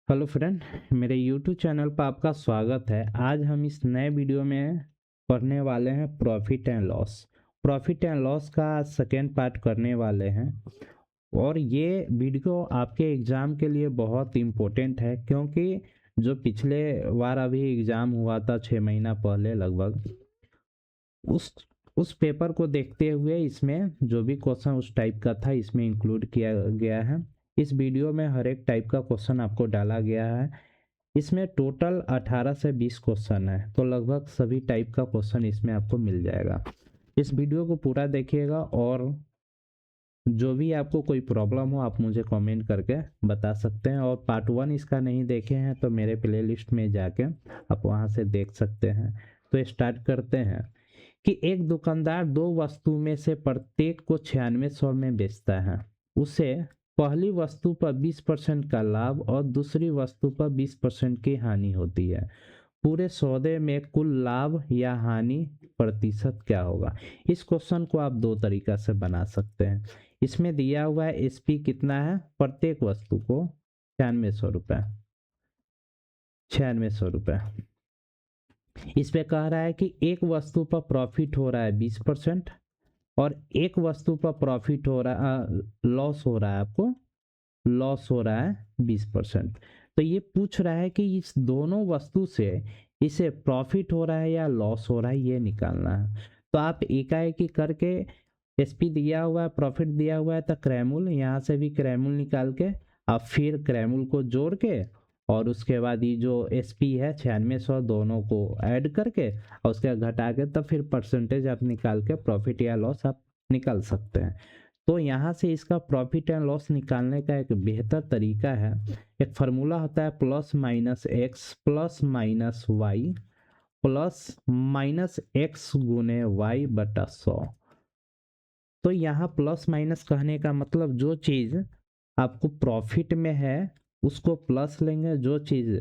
Hello friend, मेरे YouTube channel पर आपका स्वागत है। आज हम इस नए वीडियो में पढ़ने वाले हैं profit and loss. Profit and loss का सेकेंड पार्ट करने वाले हैं और ये वीडियो आपके एग्ज़ाम के लिए बहुत इम्पोर्टेंट है, क्योंकि जो पिछले बार अभी एग्ज़ाम हुआ था 6 महीना पहले लगभग, उस उस पेपर को देखते हुए इसमें जो भी क्वेश्चन उस टाइप का था इसमें इंक्लूड किया गया है। इस वीडियो में हर एक टाइप का क्वेश्चन आपको डाला गया है। इसमें टोटल 18 से 20 क्वेश्चन है, तो लगभग सभी टाइप का क्वेश्चन इसमें आपको मिल जाएगा। इस वीडियो को पूरा देखिएगा और जो भी आपको कोई प्रॉब्लम हो आप मुझे कमेंट करके बता सकते हैं। और पार्ट 1 इसका नहीं देखे हैं तो मेरे प्लेलिस्ट में जाके आप वहां से देख सकते हैं। तो स्टार्ट करते हैं कि एक दुकानदार दो वस्तु में से प्रत्येक को 9600 में बेचता है। उसे पहली वस्तु पर 20% का लाभ और दूसरी वस्तु पर 20% की हानि होती है। पूरे सौदे में कुल लाभ या हानि प्रतिशत क्या होगा। इस क्वेश्चन को आप दो तरीका से बना सकते हैं। इसमें दिया हुआ है एसपी कितना है प्रत्येक वस्तु को 9600 रुपये। 9600 रुपये इस पे कह रहा है कि एक वस्तु पर प्रॉफिट हो रहा है 20% और एक वस्तु पर प्रॉफिट हो रहा लॉस हो रहा है, आपको लॉस हो रहा है 20%। तो ये पूछ रहा है कि इस दोनों वस्तु से इसे प्रॉफिट हो रहा है या लॉस हो रहा है, ये निकालना है। तो आप एकाएकी करके एसपी दिया हुआ है, प्रॉफिट दिया हुआ है, तो क्रैमुल यहाँ से भी क्रैमुल निकाल के आप फिर क्रैमुल को जोड़ के और उसके बाद ये जो एसपी है 9600 दोनों को ऐड करके और उसके घटा के तब फिर परसेंटेज आप निकाल के प्रॉफिट या लॉस आप निकाल सकते हैं। तो यहाँ से इसका प्रॉफिट एंड लॉस निकालने का एक बेहतर तरीका है। एक फार्मूला होता है plus minus x plus minus y plus minus x गुने वाई बटा 100। तो यहाँ प्लस माइनस कहने का मतलब जो चीज़ आपको प्रॉफिट में है उसको प्लस लेंगे, जो चीज़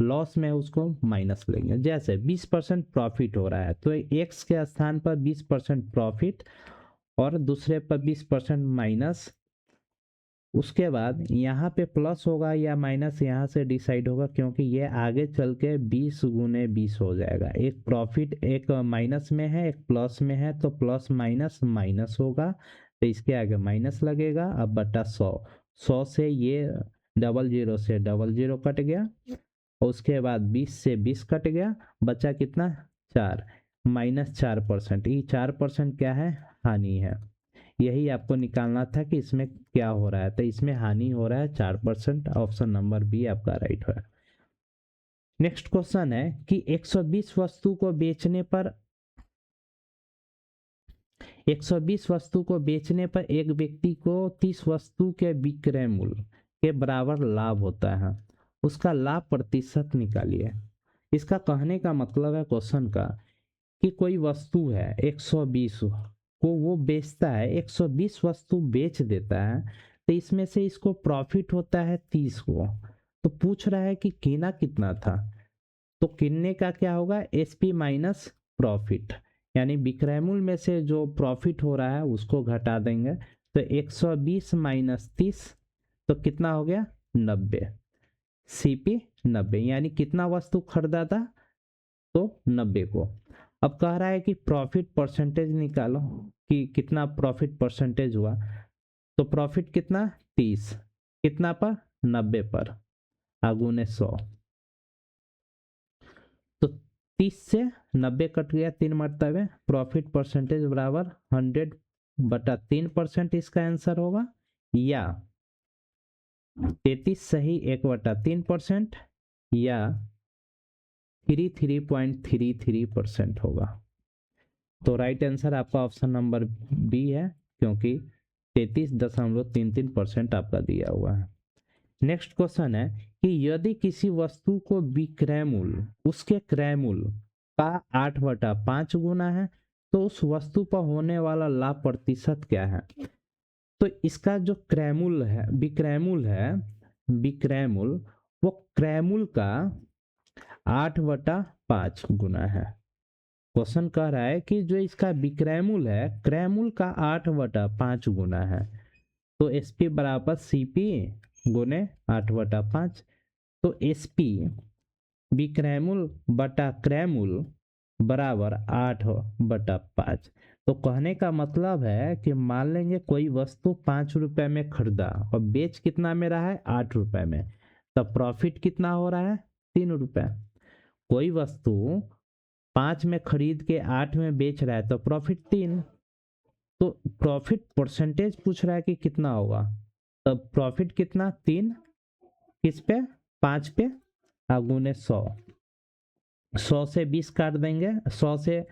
लॉस में उसको माइनस लेंगे। जैसे 20% प्रॉफिट हो रहा है तो एक्स के स्थान पर 20% प्रॉफिट और दूसरे पर 20% माइनस। उसके बाद यहाँ पे प्लस होगा या माइनस यहाँ से डिसाइड होगा, क्योंकि ये आगे चल के 20 गुने 20 हो जाएगा। एक प्रॉफिट एक माइनस में है एक प्लस में है, तो प्लस माइनस माइनस होगा, तो इसके आगे माइनस लगेगा। अब बटा 100, 100 से ये डबल जीरो से डबल जीरो कट गया और उसके बाद 20 से 20 कट गया, बचा कितना 4 -4%। ये 4% क्या है, हानि है। यही आपको निकालना था कि इसमें क्या हो रहा है, तो इसमें हानि हो रहा है 4%। ऑप्शन नंबर बी आपका राइट है। नेक्स्ट क्वेश्चन है कि 120 वस्तु को बेचने पर 120 वस्तु को बेचने पर एक व्यक्ति को 30 वस्तु के विक्रय मूल्य के बराबर लाभ होता है। उसका लाभ प्रतिशत निकालिए। इसका कहने का मतलब है क्वेश्चन का कि कोई वस्तु है 120 को वो बेचता है, 120 वस्तु बेच देता है, तो इसमें से इसको प्रॉफिट होता है 30 को। तो पूछ रहा है कि कीना कितना था, तो किनने का क्या होगा एसपी माइनस प्रॉफिट, यानी विक्रय मूल्य में से जो प्रॉफिट हो रहा है उसको घटा देंगे। तो 120 माइनस 30 तो कितना हो गया 90। सीपी 90, यानी कितना वस्तु खरीदा था, तो 90 को। अब कह रहा है कि प्रॉफिट परसेंटेज निकालो कि कितना प्रॉफिट परसेंटेज हुआ। तो प्रॉफिट कितना 30, कितना पर 90 पर, आगुने 100। तो 30 से 90 कट गया 3 मरतबे, प्रॉफिट परसेंटेज बराबर 100/3% इसका आंसर होगा। या 33 सही 1/3% या 33.33% होगा। तो राइट आंसर आपका ऑप्शन नंबर बी है, क्योंकि 33.33% आपका दिया हुआ है। नेक्स्ट क्वेश्चन है कि यदि किसी वस्तु को विक्रय मूल्य उसके क्रय मूल्य का 8/5 गुना है तो उस वस्तु पर होने वाला लाभ प्रतिशत क्या है। तो इसका जो क्रय मूल्य है विक्रय मूल्य है, विक्रय मूल्य वो क्रय मूल्य का 8/5 गुना है। क्वेश्चन कह रहा है कि जो इसका विक्रय मूल्य है क्रय मूल्य का 8/5 गुना है, तो एसपी बराबर सीपी गुने 8/5। तो SP विक्रयमूल्य बटा क्रयमूल्य बराबर 8/5। तो कहने का मतलब है कि मान लेंगे कोई वस्तु 5 रुपए में खरीदा और बेच कितना में रहा है, 8 रुपए में, तब प्रॉफिट कितना हो रहा है, 3 रुपए। कोई वस्तु 5 में खरीद के 8 में बेच रहा है तो प्रॉफिट 3। तो प्रॉफिट परसेंटेज पूछ रहा है कि कितना होगा, तब प्रॉफिट कितना, 3 किस पे, 5 पे, गुने 100। 100 से 20 काट देंगे, 100 से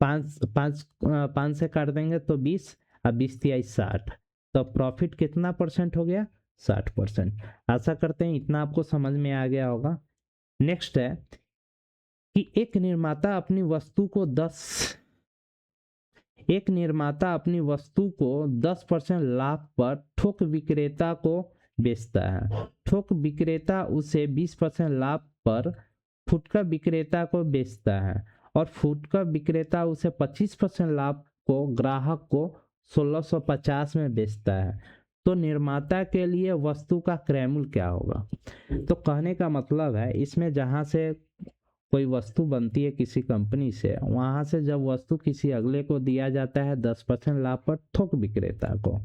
5 से काट देंगे तो 20, अब 20 तिहाई 60। तो प्रॉफिट कितना परसेंट हो गया, 60%। आशा करते हैं इतना आपको समझ में आ गया होगा। नेक्स्ट है कि एक निर्माता अपनी वस्तु को 10% लाभ पर थोक विक्रेता को बेचता है। थोक विक्रेता उसे 20% लाभ पर फुटकर विक्रेता को बेचता है और फुटकर विक्रेता उसे 25% लाभ को ग्राहक को 1650 में बेचता है। तो निर्माता के लिए वस्तु का क्रय मूल्य क्या होगा। तो कहने का मतलब है इसमें जहां से कोई वस्तु बनती है किसी कंपनी से, वहां से जब वस्तु किसी अगले को दिया जाता है 10% लाभ पर थोक विक्रेता को,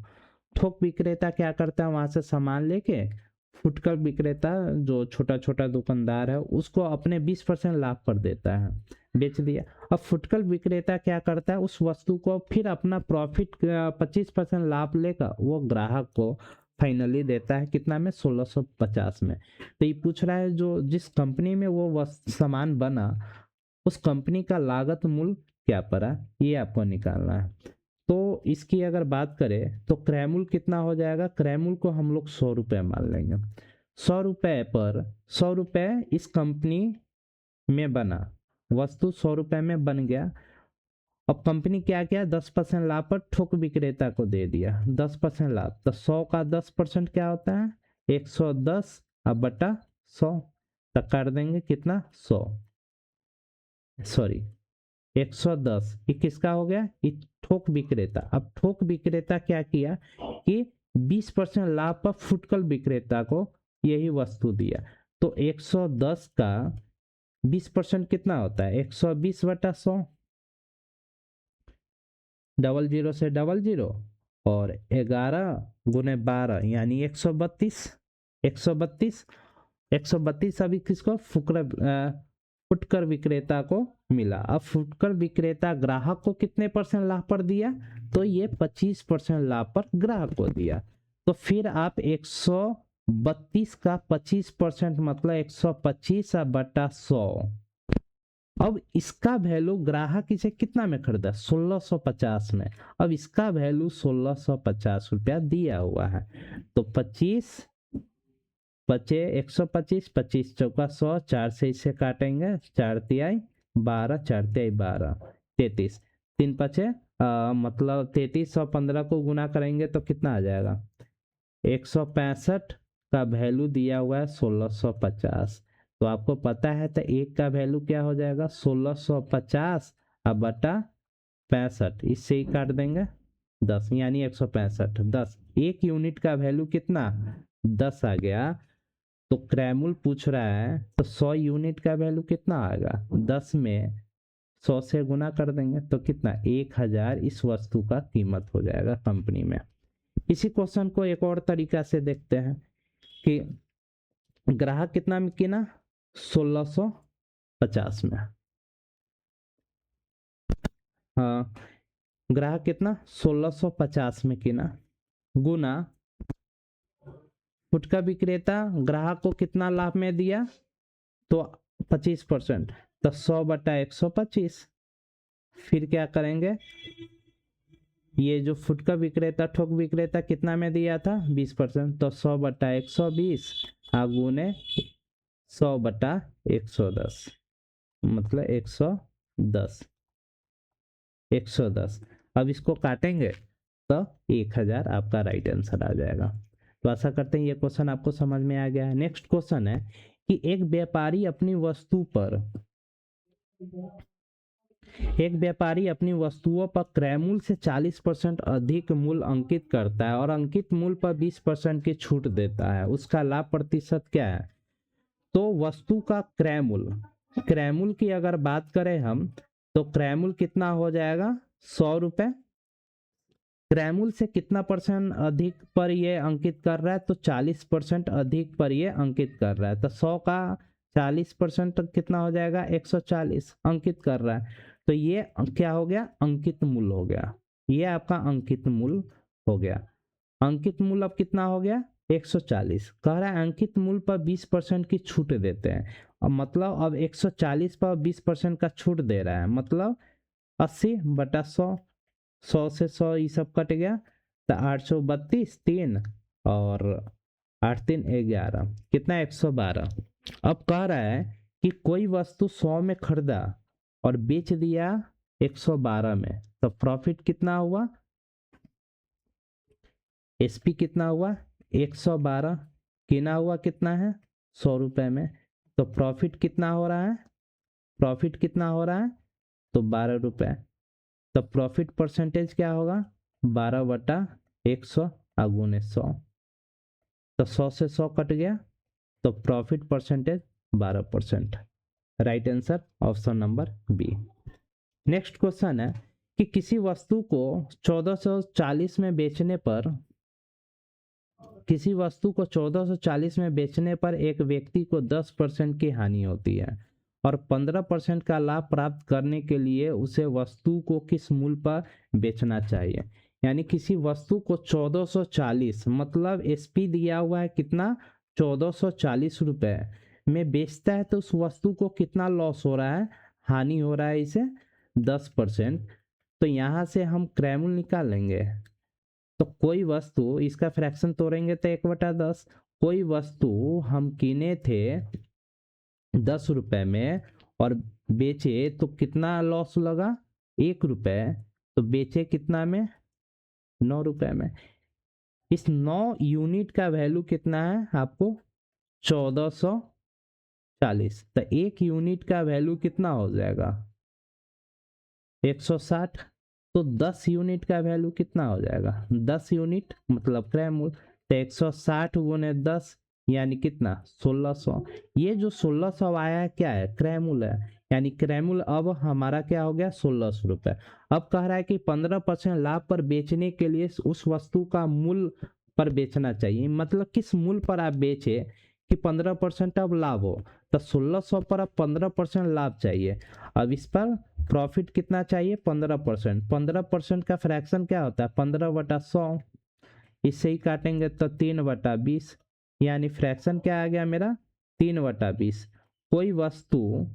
थोक विक्रेता क्या करता है, वहां से सामान लेके फुटकर विक्रेता जो छोटा छोटा दुकानदार है उसको अपने 20% लाभ पर देता है, बेच दिया। अब फुटकर विक्रेता क्या करता है, उस वस्तु को फिर अपना प्रॉफिट 25% लाभ लेकर वो ग्राहक को फाइनली देता है कितना में, 1650 में। तो ये पूछ रहा है जो जिस कंपनी में वो सामान बना उस कंपनी का लागत मूल्य क्या पड़ा, ये आपको निकालना है। तो इसकी अगर बात करें तो क्रय मूल्य कितना हो जाएगा, क्रय मूल्य को हम लोग 100 रुपये मान लेंगे। 100 रुपये पर 100 रुपये इस कंपनी में बना, वस्तु 100 रुपये में बन गया। अब कंपनी क्या किया, 10% लाभ पर थोक विक्रेता को दे दिया, 10% लाभ। तो 100 का 10% क्या होता है, 110 अब बटा 100, तो कर देंगे कितना, 100, सॉरी 110। ये किसका हो गया, ये थोक विक्रेता। अब थोक विक्रेता क्या किया कि 20% लाभ पर फुटकर विक्रेता को यही वस्तु दिया। तो 110 का 20% कितना होता है, 120/100, 00 से 00 और 11 गुने 12 यानी 132। 132 132 अभी किसको, फुटकर विक्रेता को मिला। अब फुटकर विक्रेता ग्राहक को कितने परसेंट लाभ पर दिया, तो ये 25% लाभ पर ग्राहक को दिया। तो फिर आप 132 का 25% मतलब 125/100। अब इसका वैल्यू ग्राहक इसे कितना में खरीदा, 1650 में। अब इसका वैल्यू 1650 रुपया दिया हुआ है। तो 25 बचे 125, 25 चौका 100, 4 से इसे काटेंगे, 4 तिहाई 12, 4 तिहाई 12, 33, 3 बचे मतलब 33 और 15 को गुना करेंगे तो कितना आ जाएगा, 165 का वैल्यू दिया हुआ है 1650। तो आपको पता है तो एक का वैल्यू क्या हो जाएगा, 1650 अब बटा 65, इससे ही काट देंगे 10 यानी 165, 10 एक यूनिट का वैल्यू कितना, 10 आ गया। तो क्रय मूल्य पूछ रहा है तो 100 यूनिट का वैल्यू कितना आएगा, 10 में 100 से गुना कर देंगे तो कितना, 1000 इस वस्तु का कीमत हो जाएगा कंपनी में। इसी क्वेश्चन को एक और तरीका से देखते हैं कि ग्राहक कितना में किना, 1650 में, हाँ ग्राहक कितना 1650 में किना, गुना फुटकर विक्रेता ग्राहक को कितना लाभ में दिया, तो 25%, तो 100/125। फिर क्या करेंगे, ये जो फुटकर विक्रेता ठोक विक्रेता कितना में दिया था, 20%, तो 100/120 गुने 100/110 मतलब 110। अब इसको काटेंगे तो 1000 आपका राइट आंसर आ जाएगा। तो आशा करते हैं ये क्वेश्चन आपको समझ में आ गया है। नेक्स्ट क्वेश्चन है कि एक व्यापारी अपनी वस्तु पर एक व्यापारी अपनी वस्तुओं पर क्रय मूल्य से 40% अधिक मूल्य अंकित करता है और अंकित मूल्य पर 20% की छूट देता है, उसका लाभ प्रतिशत क्या है? तो वस्तु का क्रय मूल्य की अगर बात करें हम, तो क्रय मूल्य कितना हो जाएगा? 100 रुपये। क्रय मूल्य से कितना परसेंट अधिक पर ये अंकित कर रहा है? तो 40% अधिक पर ये अंकित कर रहा है। तो 100 का 40% कितना हो जाएगा? 140 अंकित कर रहा है। तो ये क्या हो गया? अंकित मूल्य हो गया। ये आपका अंकित मूल्य हो गया। अंकित मूल्य अब कितना हो गया? 140। कह रहा है अंकित मूल्य पर 20% की छूट देते हैं। अब मतलब अब 140 पर 20% का छूट दे रहा है, मतलब 80/100। 100 से 100 ये सब कट गया, तो 832 3 और 8 3 11, कितना? 112। अब कह रहा है कि कोई वस्तु 100 में खरीदा और बेच दिया 112 में, तो प्रॉफिट कितना हुआ? एसपी कितना हुआ? 112। किना हुआ कितना है? 100 रुपए में। तो प्रॉफिट कितना हो रहा है? प्रॉफिट कितना हो रहा है? तो 12 रुपए। तो प्रॉफिट परसेंटेज क्या होगा? 12/100 × 100। तो 100 से 100 कट गया, तो profit percentage 12%। Right answer option number B. Next question है कि किसी वस्तु को 1440 में बेचने पर एक व्यक्ति को 10% की हानि होती है और 15% का लाभ प्राप्त करने के लिए उसे वस्तु को किस मूल्य पर बेचना चाहिए? यानी किसी वस्तु को 1440, मतलब एसपी दिया हुआ है कितना? 1440 रुपए में बेचता है, तो उस वस्तु को कितना लॉस हो रहा है? हानि हो रहा है इसे 10%। तो यहाँ से हम क्रय मूल्य निकाल लेंगे। तो कोई वस्तु, इसका फ्रैक्शन तोड़ेंगे तो 1/10। कोई वस्तु हम किने थे 10 रुपए में और बेचे तो कितना लॉस लगा? 1 रुपए। तो बेचे कितना में? 9 रुपए में। इस 9 यूनिट का वैल्यू कितना है आपको? 1440। तो 1 यूनिट का वैल्यू कितना हो जाएगा? 160। तो 10 यूनिट का वैल्यू कितना हो जाएगा? 10 यूनिट मतलब क्रय मूल्य। तो 160 × 10 यानी कितना? 1600। ये जो 1600 आया है क्या है? क्रय मूल्य है। यानी क्रय मूल्य अब हमारा क्या हो गया? 1600 रुपए। अब कह रहा है कि 15% लाभ पर बेचने के लिए उस वस्तु का मूल्य पर बेचना चाहिए, मतलब किस मूल्य पर आप बेचे कि 15% अब लाभ हो। तो 1600 पर अब 15% लाभ चाहिए। अब इस पर प्रॉफिट कितना चाहिए? 15%। 15% का फ्रैक्शन क्या होता है? 15/100। इससे ही काटेंगे तो 3/20, यानी फ्रैक्शन क्या आ गया मेरा? 3/20। कोई वस्तु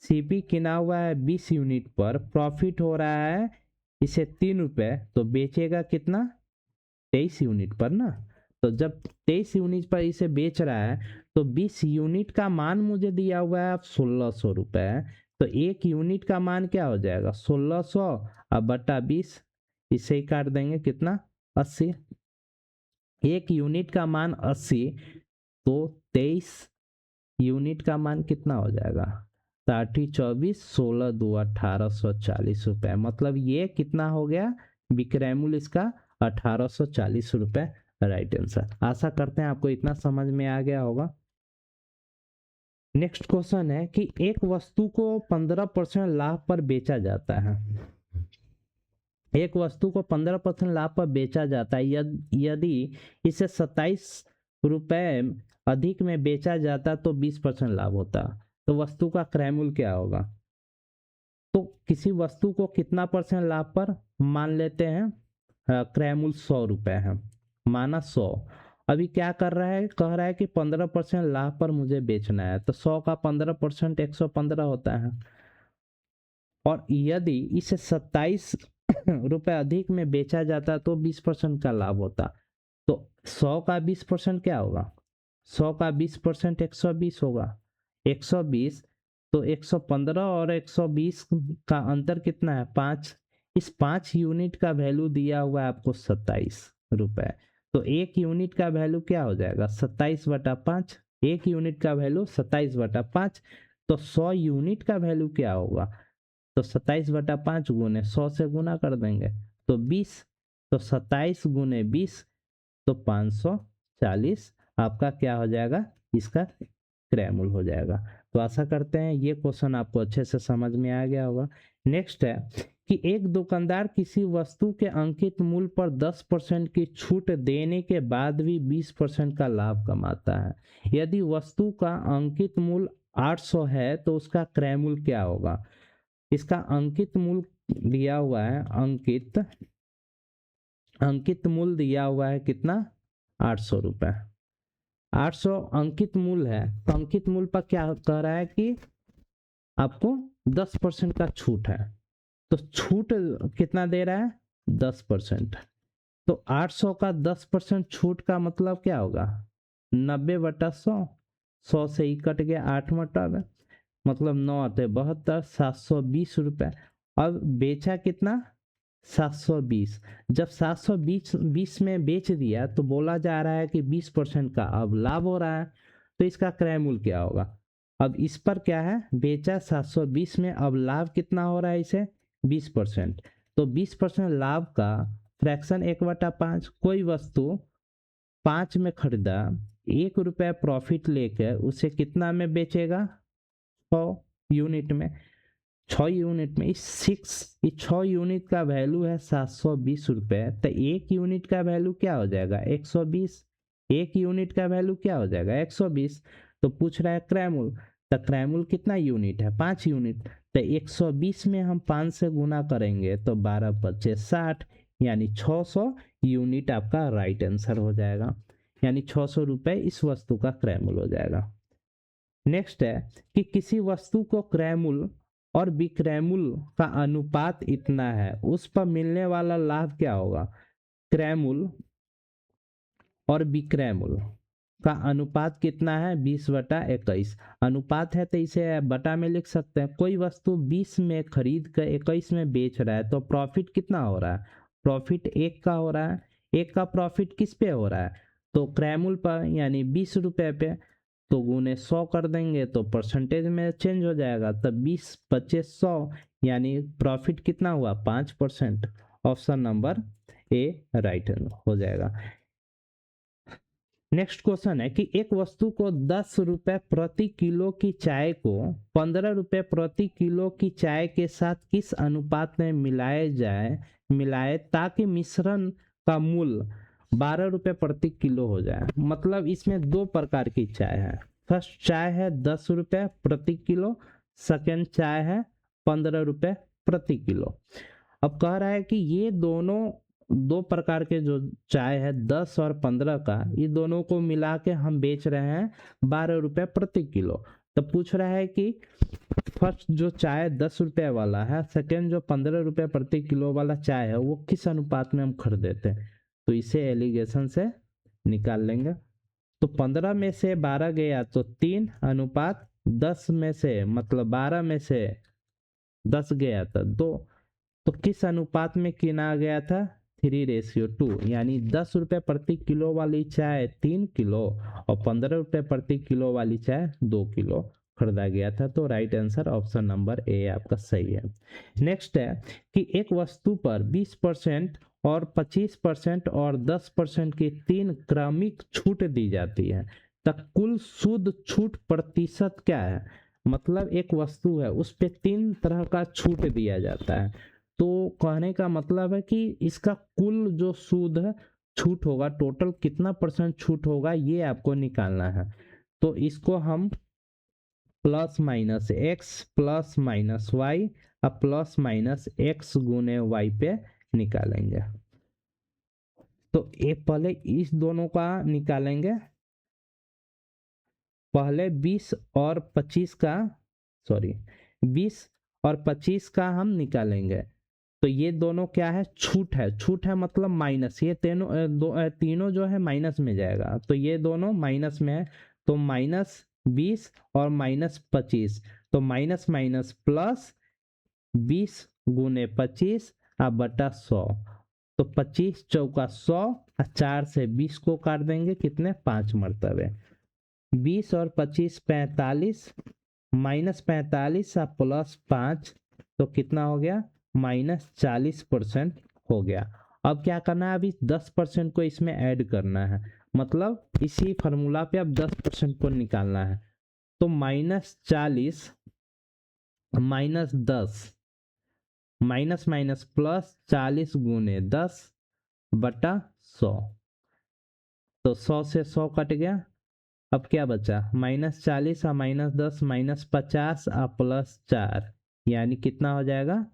सीपी किना हुआ है 20 यूनिट पर, प्रॉफिट हो रहा है इसे 3 रुपए, तो बेचेगा कितना? 23 यूनिट पर ना। तो जब 23 यूनिट पर इसे बेच रहा है, तो 20 यूनिट का मान मुझे दिया हुआ है अब 1600 रुपए। तो 1 यूनिट का मान क्या हो जाएगा? 1600 अब बटा 20, इसे ही काट देंगे, कितना? 80। 1 यूनिट का मान 80, तो 23 यूनिट का मान कितना हो जाएगा? 60 24 16 2 1840 रुपए। मतलब ये कितना हो गया? विक्रय मूल्य इसका 1840 रुपए। Right answer. आशा करते हैं आपको इतना समझ में आ गया होगा। नेक्स्ट क्वेश्चन है कि एक वस्तु को 15% लाभ पर बेचा जाता है। एक वस्तु को 15% लाभ पर बेचा जाता है, यदि इसे 27 रुपए अधिक में बेचा जाता तो 20% लाभ होता। तो वस्तु का क्रय मूल्य क्या होगा? तो किसी वस्तु को कितना परसेंट लाभ पर मान लेते हैं? क्रय मूल्य 100 रुपए है, माना 100। अभी क्या कर रहा है? कह रहा है कि 15% लाभ पर मुझे बेचना है, तो 100 का 15% 115 होता है। और यदि इसे 27 रुपए अधिक में बेचा जाता तो 20% का लाभ होता। तो 100 का 20% क्या होगा? 100 का 20% 120 होगा। 120, तो 115 और 120 का अंतर कितना है? 5। इस 5 यूनिट का वैल्यू दिया हुआ है आपको 27 रुपए। तो 1 यूनिट का वैल्यू क्या हो जाएगा? 27/5। 1 यूनिट का वैल्यू 27/5। तो 100 यूनिट का वैल्यू क्या होगा? तो 27/5 गुने 100 से गुना कर देंगे तो 20, तो 27 गुने 20 तो 540 आपका क्या हो जाएगा, इसका क्रय मूल्य हो जाएगा। तो आशा करते हैं ये क्वेश्चन आपको अच्छे से समझ में आ गया होगा। नेक्स्ट है कि एक दुकानदार किसी वस्तु के अंकित मूल्य पर 10% की छूट देने के बाद भी 20% का लाभ कमाता है। यदि वस्तु का अंकित मूल्य 800 है तो उसका क्रय मूल्य क्या होगा। इसका अंकित मूल्य दिया हुआ है, अंकित मूल्य दिया हुआ है कितना, 800 रुपये। 800 अंकित मूल्य है, तो अंकित मूल्य पर क्या कह रहा है कि आपको 10% का छूट है, तो छूट कितना दे रहा है, 10%। तो 800 का 10% छूट का मतलब क्या होगा, 90/100, 100 से ही कट गया 8 मतलब 9 आते 72, 720 रुपये। अब बेचा कितना, 720। जब 720 में बेच दिया तो बोला जा रहा है कि 20% का अब लाभ हो रहा है, तो इसका क्रय मूल्य क्या होगा। अब इस पर क्या है, बेचा 720 में, अब लाभ कितना हो रहा है इसे, 20%। तो 20% लाभ का फ्रैक्शन 1/5। कोई वस्तु 5 में खरीदा, 1 रुपया प्रॉफिट लेकर उसे कितना में बेचेगा, 100 यूनिट में, 6 यूनिट में। इस 6 यूनिट का वैल्यू है 720 रुपये, तो 1 यूनिट का वैल्यू क्या हो जाएगा, 120। 1 यूनिट का वैल्यू क्या हो जाएगा, 120। तो पूछ रहा है क्रय मूल्य, तो क्रय मूल्य कितना यूनिट है, 5 यूनिट। तो 120 में हम 5 से गुना करेंगे तो 12×5=60, यानी 600 यूनिट आपका राइट आंसर हो जाएगा, यानी 600 रुपये इस वस्तु का क्रय मूल्य हो जाएगा। नेक्स्ट है कि किसी वस्तु को क्रय मूल्य और विक्रय मूल्य का अनुपात इतना है, उस पर मिलने वाला लाभ क्या होगा। क्रय मूल्य और विक्रय मूल्य का अनुपात कितना है, 20/21। अनुपात है तो इसे बटा में लिख सकते हैं। कोई वस्तु 20 में खरीद कर 21 में बेच रहा है तो प्रॉफिट कितना हो रहा है, प्रॉफिट 1 का हो रहा है। 1 का प्रॉफिट किस पे हो रहा है, तो क्रय मूल्य पर, यानी 20 रुपये पे। तो गुने 100 कर देंगे तो परसेंटेज में चेंज हो जाएगा, तब 20×25=100, यानी प्रॉफिट कितना हुआ, 5%। ऑप्शन नंबर ए राइट हो जाएगा। नेक्स्ट क्वेश्चन है कि एक वस्तु को 10 रुपये प्रति किलो की चाय को 15 रुपये प्रति किलो की चाय के साथ किस अनुपात में मिलाए ताकि मिश्रण का मूल्य 12 रुपये प्रति किलो हो जाए। मतलब इसमें 2 प्रकार की चाय है। फर्स्ट चाय है 10 रुपये प्रति किलो, सेकेंड चाय है 15 रुपये प्रति किलो। अब कह रहा है कि ये दोनों 2 प्रकार के जो चाय है 10 और 15 का, ये दोनों को मिला के हम बेच रहे हैं 12 रुपये प्रति किलो। तो पूछ रहा है कि फर्स्ट जो चाय 10 रुपये वाला है, सेकेंड जो 15 रुपये प्रति किलो वाला चाय है, वो किस अनुपात में हम खरीदेते हैं। तो इसे एलिगेशन से निकाल लेंगे। तो 15 में से 12 गया तो 3 अनुपात 10 में से, मतलब 12 में से 10 गया था 2। तो किस अनुपात में किना गया था, 3:2, यानी 10 रुपये प्रति किलो वाली चाय 3 किलो और 15 रुपये प्रति किलो वाली चाय 2 किलो खरीदा गया था। तो right answer option number A आपका सही है। नेक्स्ट है कि एक वस्तु पर 20% और 25% और 10% की 3 क्रमिक छूट दी जाती है, तब कुल शुद्ध छूट प्रतिशत क्या है। मतलब एक वस्तु है उस पे 3 तरह का छूट दिया जाता है, तो कहने का मतलब है कि इसका कुल जो शुद्ध छूट होगा, टोटल कितना % छूट होगा, ये आपको निकालना है। तो इसको हम +-x +-y और +-x गुने y पे निकालेंगे। तो एक पहले इस दोनों का निकालेंगे, पहले 20 और 25 का, सॉरी 20 और 25 का हम निकालेंगे। तो ये दोनों क्या है, छूट है। छूट है मतलब माइनस, ये तीनों जो है माइनस में जाएगा, तो ये दोनों माइनस में है। तो -20 और -25, तो माइनस माइनस प्लस 20 गुने 25 बटा 100। तो 25 चौका 100 और 4 से 20 को काट देंगे, कितने 5 मरतबे। 20 और 25 45, -45 और +5 तो कितना हो गया, -40% हो गया। अब क्या करना है, अभी 10% को इसमें ऐड करना है, मतलब इसी फार्मूला पे अब 10% को निकालना है। तो -40 -10 माइनस माइनस प्लस 40 गुने 10/100। तो 100 से 100 कट गया। अब क्या बचा, -40 और -10 -50 और +4, यानी कितना हो जाएगा,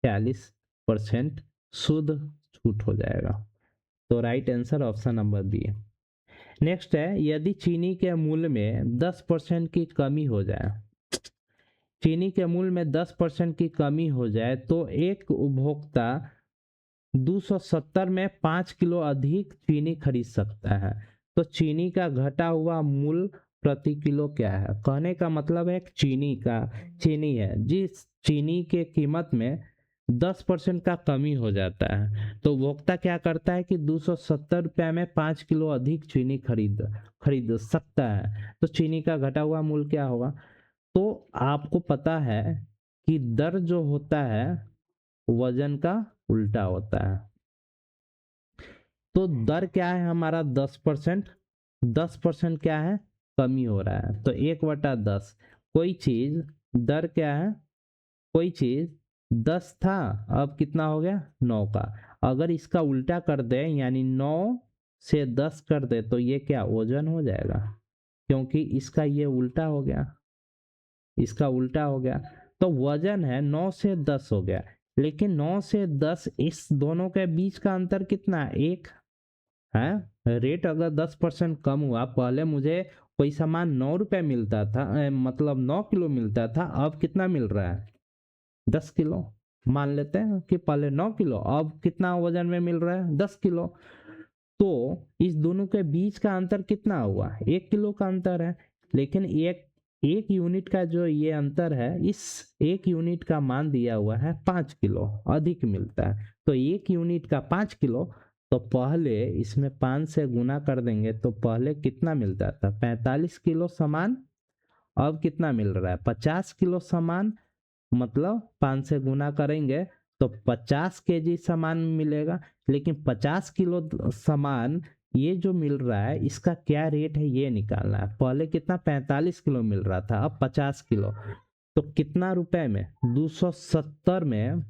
40% शुद्ध छूट हो जाएगा। तो right answer option number B है। नेक्स्ट है, यदि चीनी के मूल्य में 10% की कमी हो जाए, चीनी के मूल्य में 10% की कमी हो जाए तो एक उपभोक्ता 270 में 5 किलो अधिक चीनी खरीद सकता है। तो चीनी का घटा हुआ मूल्य प्रति किलो क्या है। कहने का मतलब है चीनी है जिस चीनी के कीमत में 10% का कमी हो जाता है, तो उपभोक्ता क्या करता है कि 270 रुपये में 5 किलो अधिक चीनी खरीद सकता है। तो चीनी का घटा हुआ मूल्य क्या होगा। तो आपको पता है कि दर जो होता है वजन का उल्टा होता है। तो दर क्या है हमारा 10%, 10% क्या है, कमी हो रहा है, तो 1/10। कोई चीज दर क्या है, कोई चीज 10 था, अब कितना हो गया 9 का। अगर इसका उल्टा कर दे यानी 9 से 10 कर दे तो ये क्या वजन हो जाएगा, क्योंकि इसका ये उल्टा हो गया, इसका उल्टा हो गया। तो वजन है 9 से 10 हो गया, लेकिन 9 से 10 इस दोनों के बीच का अंतर कितना है, 1 है। रेट अगर 10% कम हुआ, पहले मुझे कोई सामान 9 रुपये मिलता था, मतलब 9 किलो मिलता था, अब कितना मिल रहा है 10 किलो। मान लेते हैं कि पहले 9 किलो, अब कितना वजन में मिल रहा है 10 किलो। तो इस दोनों के बीच का अंतर कितना हुआ, 1 किलो का अंतर है। लेकिन एक एक यूनिट का जो ये अंतर है, इस 1 यूनिट का मान दिया हुआ है 5 किलो अधिक मिलता है। तो 1 यूनिट का 5 किलो, तो पहले इसमें 5 से गुना कर देंगे तो पहले कितना मिलता था 45 किलो सामान, अब कितना मिल रहा है 50 किलो सामान। मतलब 5 से गुना करेंगे तो 50 केजी सामान मिलेगा। लेकिन 50 किलो सामान ये जो मिल रहा है इसका क्या रेट है ये निकालना है। पहले कितना 45 किलो मिल रहा था, अब 50 किलो, तो कितना रुपए में 270 में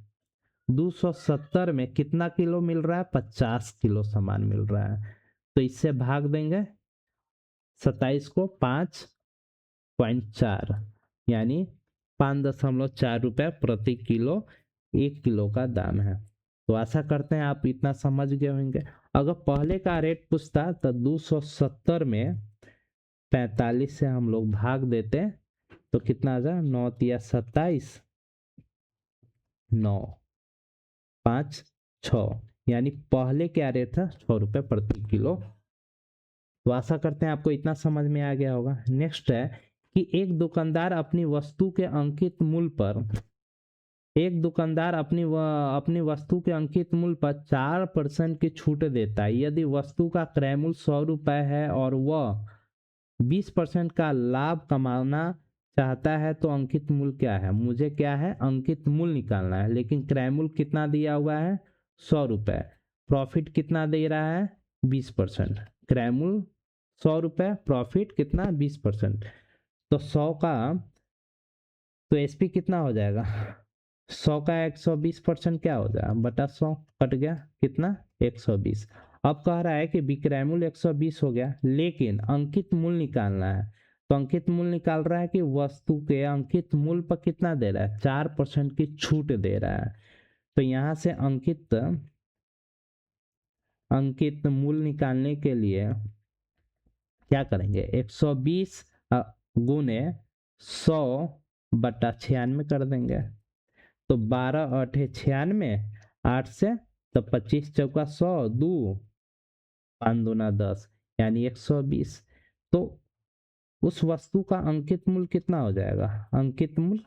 270 में कितना किलो मिल रहा है, 50 किलो सामान मिल रहा है। तो इससे भाग देंगे 27 को 5.4, यानी 5.4 रुपये प्रति किलो 1 किलो का दाम है। तो आशा करते हैं आप इतना समझ गए होंगे। अगर पहले का रेट पूछता तो 270 में 45 से हम लोग भाग देते तो कितना आ जाए, 9 तिया 27, 9 5 6, यानी पहले क्या रेट था 6 रुपये प्रति किलो। तो आशा करते हैं आपको इतना समझ में आ गया होगा। नेक्स्ट है कि एक दुकानदार अपनी वस्तु के अंकित मूल्य पर 4% की छूट देता है। यदि वस्तु का क्रय मूल्य 100 रुपये है और वह 20% का लाभ कमाना चाहता है तो अंकित मूल्य क्या है। मुझे क्या है, अंकित मूल्य निकालना है, लेकिन क्रय मूल्य कितना दिया हुआ है 100 रुपये। प्रॉफिट कितना दे रहा है 20%। क्रय मूल्य 100 रुपये, प्रॉफिट कितना 20%। तो 100 का, तो एसपी कितना हो जाएगा, 100 का 120% क्या हो जाएगा बटा 100, कट गया कितना 120। अब कह रहा है कि विक्रय मूल्य 120 हो गया, लेकिन अंकित मूल्य निकालना है। तो अंकित मूल्य निकाल रहा है कि वस्तु के अंकित मूल्य पर कितना दे रहा है, 4% की छूट दे रहा है। तो यहाँ से अंकित मूल्य निकालने के लिए क्या करेंगे, 120 गुने 100/96 कर देंगे। तो 12×8 = 96, 8 से तो 25 चौका 100, 2 5 दूना 10, यानी 120। तो उस वस्तु का अंकित मूल्य कितना हो जाएगा, अंकित मूल्य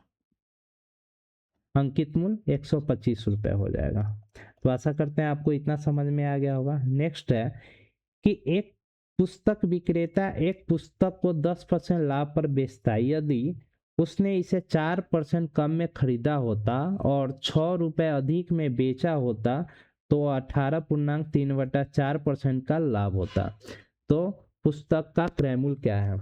125 रुपये हो जाएगा। तो आशा करते हैं आपको इतना समझ में आ गया होगा। नेक्स्ट है कि एक पुस्तक विक्रेता एक पुस्तक को 10% लाभ पर बेचता है। यदि उसने इसे 4% कम में खरीदा होता और 6 रुपये अधिक में बेचा होता तो 18.3/4% का लाभ होता। तो पुस्तक का क्रयमूल्य क्या है?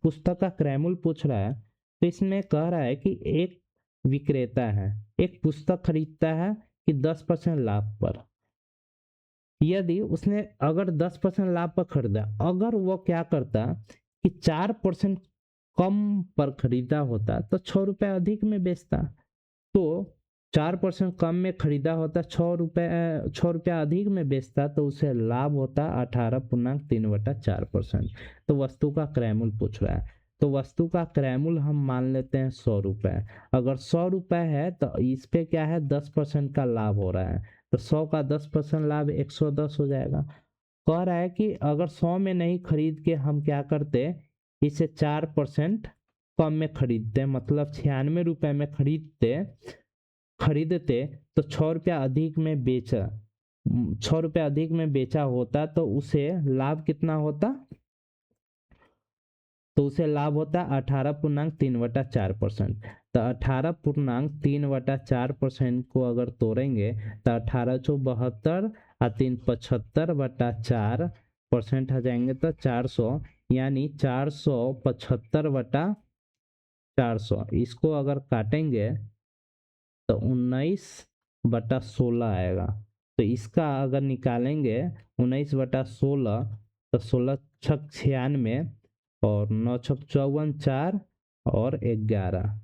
पुस्तक का क्रयमूल्य पूछ रहा है, तो इसमें कह रहा है कि एक विक्रेता है, एक पुस्तक खरीदता है कि 10% लाभ पर। यदि उसने अगर 10% लाभ पर खरीदा, अगर वो क्या करता कि 4% कम पर खरीदा होता तो 6 रुपये अधिक में बेचता। तो 4% कम में खरीदा होता, 6 रुपया अधिक में बेचता तो उसे लाभ होता 18.3/4%। तो वस्तु का क्रयमूल्य पूछ रहा है, तो वस्तु का क्रयमूल्य हम मान लेते हैं 100 रुपये। अगर 100 रुपये है तो इस पे क्या है 10% का लाभ हो रहा है, तो 100 का 10% लाभ 110 हो जाएगा। कह रहा है कि अगर 100 में नहीं खरीद के हम क्या करते, इसे 4% कम में खरीदते, मतलब 96 रुपये में खरीदते तो 6 रुपया अधिक में बेचा, 6 रुपया अधिक में बेचा होता तो उसे लाभ कितना होता? तो उसे लाभ होता 18.3/4%। तो 18.3/4% को अगर तोड़ेंगे तो 1872 और 375/4% आ जाएंगे तो 400, यानी 475/400। इसको अगर काटेंगे तो 19/16 आएगा। तो इसका अगर निकालेंगे 19/16, तो 16×6 = 96 और 9×6 = 4 और 11।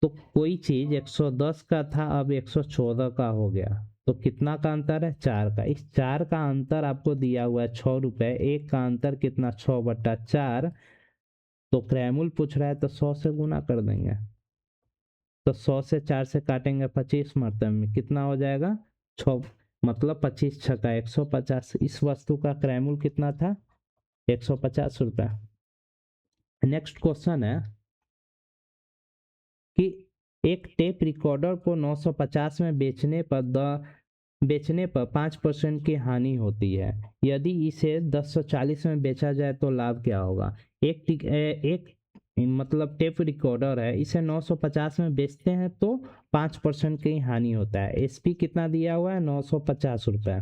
तो कोई चीज 110 का था अब 114 का हो गया, तो कितना का अंतर है? 4 का। इस 4 का अंतर आपको दिया हुआ है 6 रुपये, एक का अंतर कितना? 6/4। तो क्रयमूल्य पूछ रहा है तो 100 से गुना कर देंगे, तो 100 से 4 से काटेंगे 25 मरतबे में कितना हो जाएगा? 6, मतलब 25 छक्का 150। इस वस्तु का क्रयमूल्य कितना था? 150 रुपये। नेक्स्ट क्वेश्चन है कि एक टेप रिकॉर्डर को 950 में बेचने पर 5% की हानि होती है। यदि इसे 1040 में बेचा जाए तो लाभ क्या होगा? एक मतलब टेप रिकॉर्डर है, इसे 950 में बेचते हैं तो 5% की हानि होता है। एसपी कितना दिया हुआ है? 950 रुपये।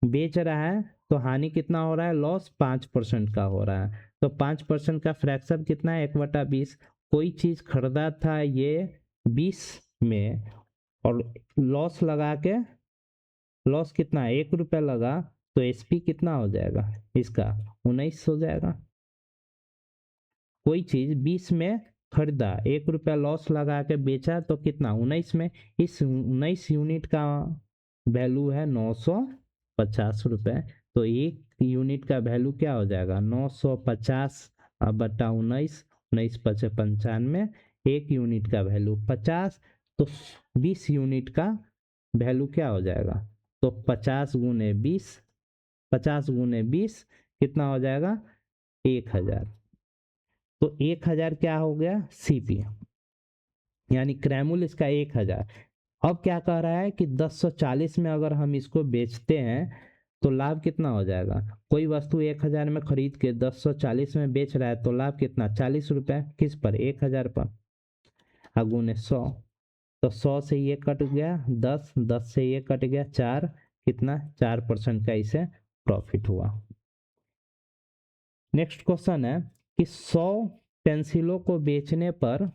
बेच रहा है तो हानि कितना हो रहा है? लॉस 5% का हो रहा है। तो 5% का फ्रैक्शन कितना है? 1/20। कोई चीज खरीदा था ये 20 में और लॉस लगा के, लॉस कितना है? 1 रुपया लगा, तो एसपी कितना हो जाएगा इसका? 19 हो जाएगा। कोई चीज 20 में खरीदा, 1 रुपया लॉस लगा के बेचा तो कितना? 19 में। इस 19 यूनिट का वैल्यू है 950 रुपये। तो एक यूनिट का वैल्यू क्या हो जाएगा? 950/19, 19×5 = 95। एक यूनिट का वैल्यू 50, तो 20 यूनिट का वैल्यू क्या हो जाएगा? तो 50 × 20, 50 × 20 कितना हो जाएगा? 1000। तो 1000 क्या हो गया? सीपी, यानी क्रयमूल्य इसका 1000। अब क्या कह रहा है कि 1040 में अगर हम इसको बेचते हैं तो लाभ कितना हो जाएगा? कोई वस्तु 1000 में खरीद के 1040 में बेच रहा है तो लाभ कितना? 40 रुपये। किस पर? 1000 पर। गुने 100, तो 100 से ये कट गया 10, 10 से ये कट गया 4, कितना? 4% का इसे प्रॉफिट हुआ। नेक्स्ट क्वेश्चन है कि 100 पेंसिलों को बेचने पर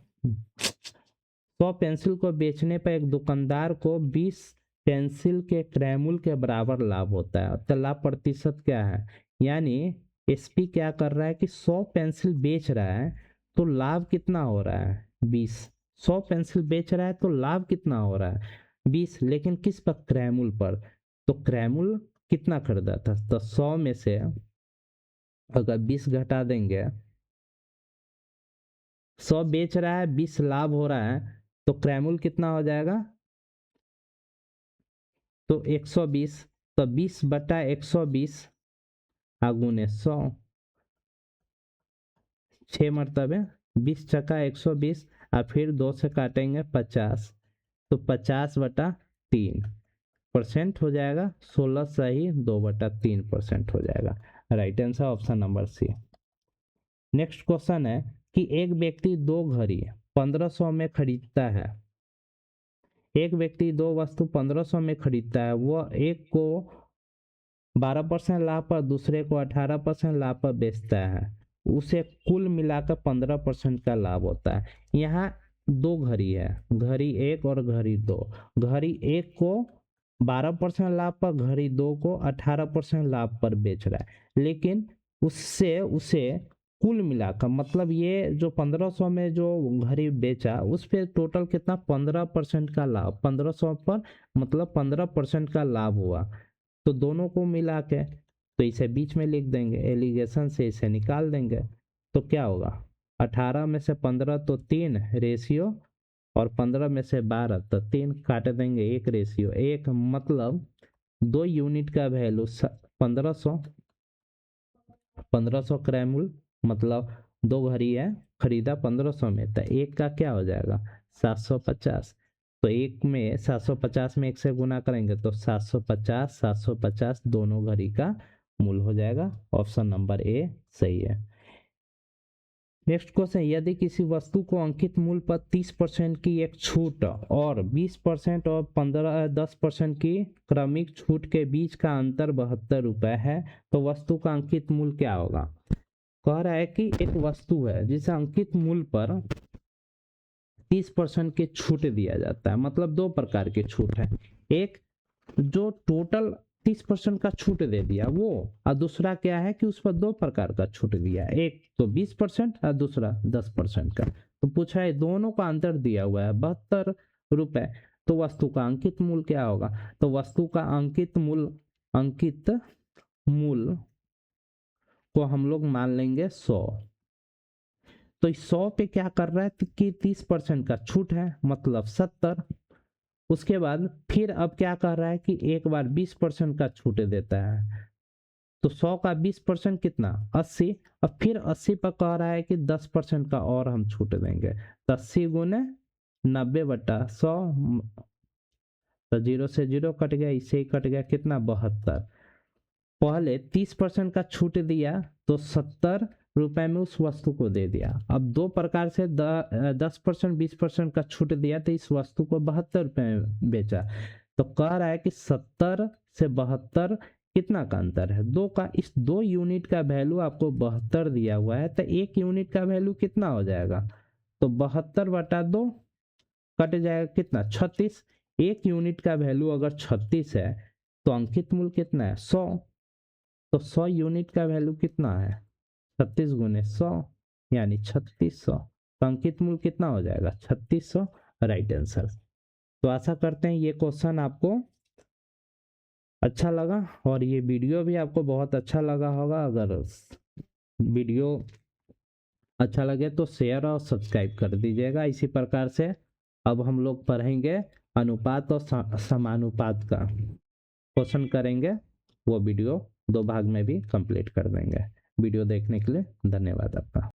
100 पेंसिल को बेचने पर एक दुकानदार को 20 पेंसिल के क्रयमूल्य के बराबर लाभ होता है। तो लाभ प्रतिशत क्या है? यानी एसपी क्या कर रहा है कि 100 पेंसिल बेच रहा है तो लाभ कितना हो रहा है? 20। 100 पेंसिल बेच रहा है तो लाभ कितना हो रहा है? 20। लेकिन किस पर? क्रयमूल्य पर। तो क्रयमूल्य कितना खरीदा था? तो 100 में से अगर 20 घटा देंगे, 100 बेच रहा है, 20 लाभ हो रहा है, तो क्रयमूल्य कितना हो जाएगा? तो 120। तो 20/120 गुने 100, 6 मरतबे 20×120, और फिर 2 से काटेंगे 50, तो 50/3% हो जाएगा। 16 सही, 2/3% हो जाएगा। Right answer option number C. Next question है कि एक व्यक्ति 2 घड़ी 1500 में खरीदता है, एक व्यक्ति 2 वस्तु 1500 में खरीदता है, वह एक को 12% लाभ पर दूसरे को 18% लाभ पर बेचता है, उसे कुल मिलाकर 15% का लाभ होता है। यहाँ 2 घड़ी है, घड़ी 1 और घड़ी 2। घड़ी 1 को 12% लाभ पर, घड़ी 2 को 18% लाभ पर बेच रहा है, लेकिन उससे उसे कुल मिलाकर, मतलब ये जो 1500 में जो घड़ी बेचा उस पे टोटल कितना 15% का लाभ, 1500 पर मतलब 15% का लाभ हुआ। तो दोनों को मिला के तो इसे बीच में लिख देंगे, एलिगेशन से इसे निकाल देंगे। तो क्या होगा, 18 में से 15 तो 3 रेशियो, और 15 में से 12 तो 3 काट देंगे, 1 रेशियो 1, मतलब 2 यूनिट का वैल्यू 1500 क्रय मूल्य, मतलब 2 घड़ी है खरीदा 1500 में, तो एक का क्या हो जाएगा 750। तो एक में 750 में 1 से गुना करेंगे तो 750 750 दोनों घड़ी का मूल्य हो जाएगा। ऑप्शन नंबर ए सही है। नेक्स्ट क्वेश्चन, यदि किसी वस्तु को अंकित मूल्य पर 30% की एक छूट और 20% और 10% की क्रमिक छूट के बीच का अंतर 72 रुपये है, तो वस्तु का अंकित मूल्य क्या होगा। कह रहा है कि एक वस्तु है जिसे अंकित मूल्य पर 30% की छूट दिया जाता है, मतलब 2 प्रकार की छूट है, एक जो टोटल 30% का छूट दे दिया वो, और दूसरा क्या है कि उस पर 2 प्रकार का छूट दिया, एक तो 20% और दूसरा 10% का। तो पूछा है दोनों का अंतर दिया हुआ है 72 रुपए, तो वस्तु का अंकित मूल्य क्या होगा। तो वस्तु का अंकित मूल्य को हम लोग मान लेंगे 100। तो इस 100 पे क्या कर रहा है कि 30% का छूट है, मतलब 70। उसके बाद फिर अब क्या कर रहा है कि एक बार 20% का छूट देता है, तो 100 का 20% कितना 80, और फिर 80 पर कह रहा है कि 10% का और हम छूट देंगे, तो 80 गुने 90/100, तो 0 से 0 कट गया, इससे ही कट गया कितना 72। पहले 30% का छूट दिया तो 70 रुपए में उस वस्तु को दे दिया, अब 2 प्रकार से 10% 20% का छूट दिया तो इस वस्तु को 72 रुपए में बेचा। तो कह रहा है कि 70 से 72 कितना का अंतर है 2 का, इस 2 यूनिट का वैल्यू आपको 72 दिया हुआ है, तो 1 यूनिट का वैल्यू कितना हो जाएगा, तो 72/2 कट जाएगा कितना 36। 1 यूनिट का वैल्यू अगर 36 है तो अंकित मूल्य कितना है 100, तो 100 यूनिट का वैल्यू कितना है 36 गुने 100 यानी 3600, तो अंकित मूल्य कितना हो जाएगा 3600, राइट आंसर। तो आशा करते हैं ये क्वेश्चन आपको अच्छा लगा और ये वीडियो भी आपको बहुत अच्छा लगा होगा। अगर वीडियो अच्छा लगे तो शेयर और सब्सक्राइब कर दीजिएगा। इसी प्रकार से अब हम लोग पढ़ेंगे अनुपात और समानुपात का क्वेश्चन करेंगे, वो वीडियो 2 भाग में भी कंप्लीट कर देंगे। वीडियो देखने के लिए धन्यवाद आपका।